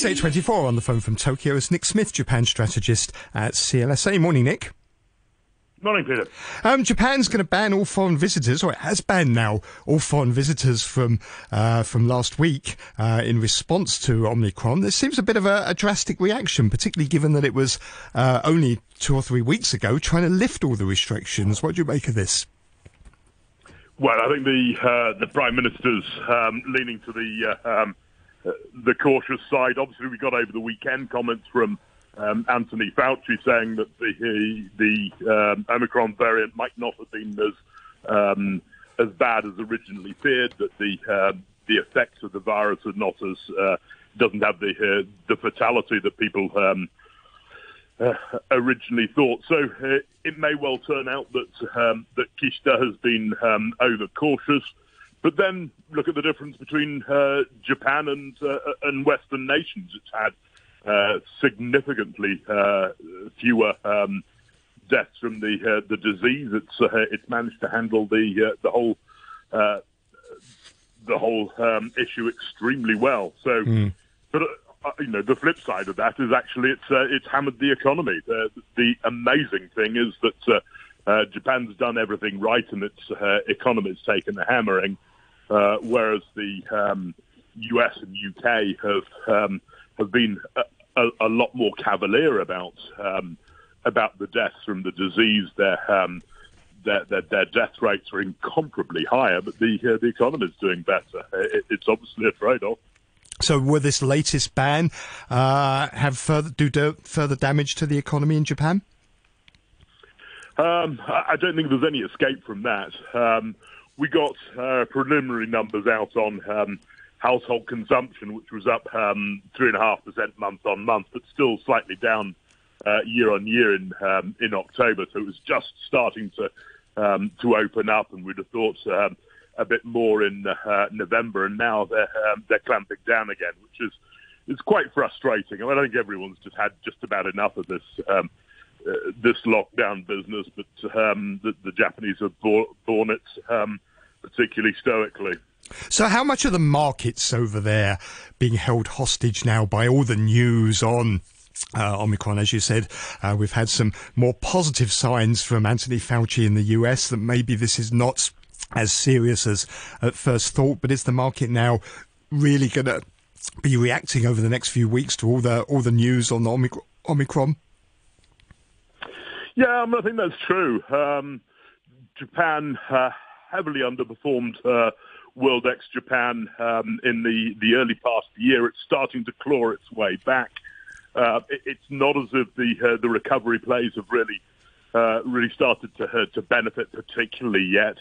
It's 8:24 on the phone from Tokyo. It's Nick Smith, Japan strategist at CLSA. Morning, Nick. Morning, Peter. Japan's going to ban all foreign visitors, or it has banned now all foreign visitors from last week in response to Omicron. There seems a bit of a drastic reaction, particularly given that it was only 2 or 3 weeks ago trying to lift all the restrictions. What do you make of this? Well, I think the Prime Minister's leaning to the cautious side. Obviously, we got over the weekend comments from Anthony Fauci saying that the Omicron variant might not have been as bad as originally feared, that the effects of the virus are not as doesn't have the fatality that people originally thought. So it may well turn out that that Kishida has been overcautious. But then look at the difference between Japan and Western nations. It's had significantly fewer deaths from the disease. It's managed to handle the whole issue extremely well. So, but the flip side of that is actually it's hammered the economy. The amazing thing is that Japan's done everything right and its economy's taken a hammering, whereas the US and UK have been a lot more cavalier about the deaths from the disease. Their death rates are incomparably higher, but the economy is doing better. It's obviously a trade-off. So will this latest ban have further damage to the economy in Japan? I don't think there's any escape from that. We got preliminary numbers out on household consumption, which was up 3.5% month on month, but still slightly down year on year in October. So it was just starting to open up, and we'd have thought a bit more in November, and now they're clamping down again, which is quite frustrating. I mean, I think everyone's just had just about enough of this lockdown business, but the Japanese have borne it particularly stoically. So how much of the markets over there being held hostage now by all the news on Omicron? As you said, we've had some more positive signs from Anthony Fauci in the US that maybe this is not as serious as at first thought, but is the market now really going to be reacting over the next few weeks to all the news on the Omicron? Yeah, I think that's true. Japan heavily underperformed World ex-Japan in the early part of the year. It's starting to claw its way back. It's not as if the recovery plays have really started to benefit particularly yet.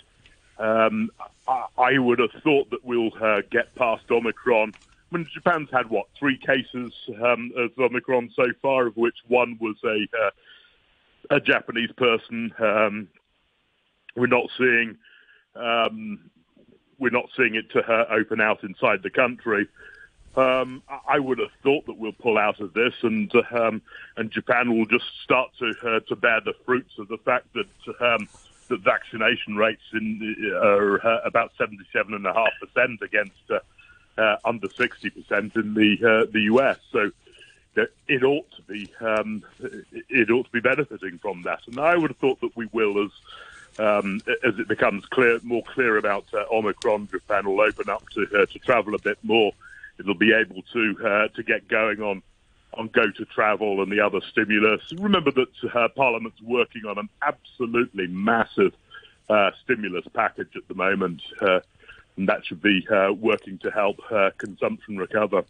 I would have thought that we'll get past Omicron. I mean, Japan's had, 3 cases of Omicron so far, of which one was a Japanese person. We're not seeing it to open out inside the country. I would have thought that we'll pull out of this, and Japan will just start to bear the fruits of the fact that that vaccination rates are about 77.5% against under 60% in the US. So it ought to be benefiting from that, and I would have thought that we will as it becomes more clear about Omicron. Japan will open up to travel a bit more. It'll be able to get going on go to travel and the other stimulus. Remember that Parliament's working on an absolutely massive stimulus package at the moment, and that should be working to help consumption recover.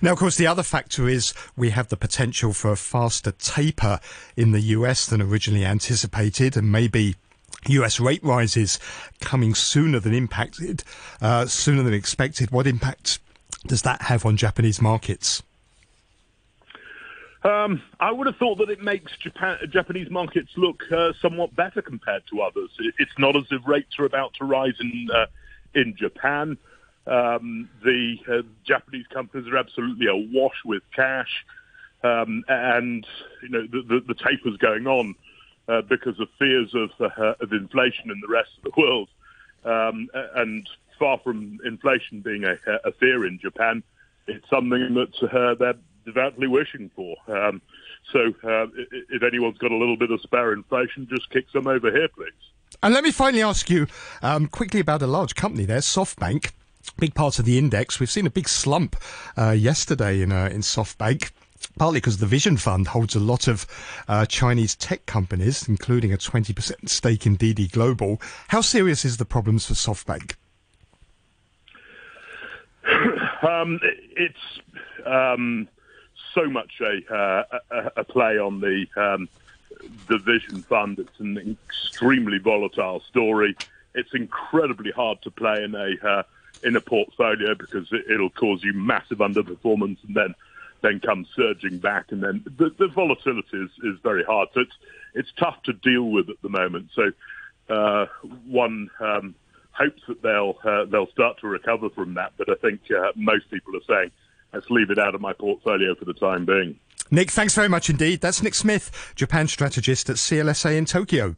Now, of course, the other factor is we have the potential for a faster taper in the US than originally anticipated, and maybe US rate rises coming sooner than expected. What impact does that have on Japanese markets? I would have thought that it makes Japanese markets look somewhat better compared to others. It's not as if rates are about to rise in Japan. The Japanese companies are absolutely awash with cash, and the taper's going on because of fears of inflation in the rest of the world. And far from inflation being a fear in Japan, it's something that they're devoutly wishing for. So if anyone's got a little bit of spare inflation, just kick some over here, please. And let me finally ask you quickly about a large company there, Softbank, big part of the index. We've seen a big slump yesterday in Softbank, partly because the Vision Fund holds a lot of Chinese tech companies, including a 20% stake in DD Global. How serious is the problems for Softbank? It's so much a play on the Vision Fund. It's an extremely volatile story. It's incredibly hard to play in a portfolio because it'll cause you massive underperformance and then come surging back, and then the volatility is very hard. So it's tough to deal with at the moment. So one hopes that they'll start to recover from that, but I think most people are saying, let's leave it out of my portfolio for the time being. Nick, thanks very much indeed. That's Nick Smith, Japan strategist at CLSA in Tokyo.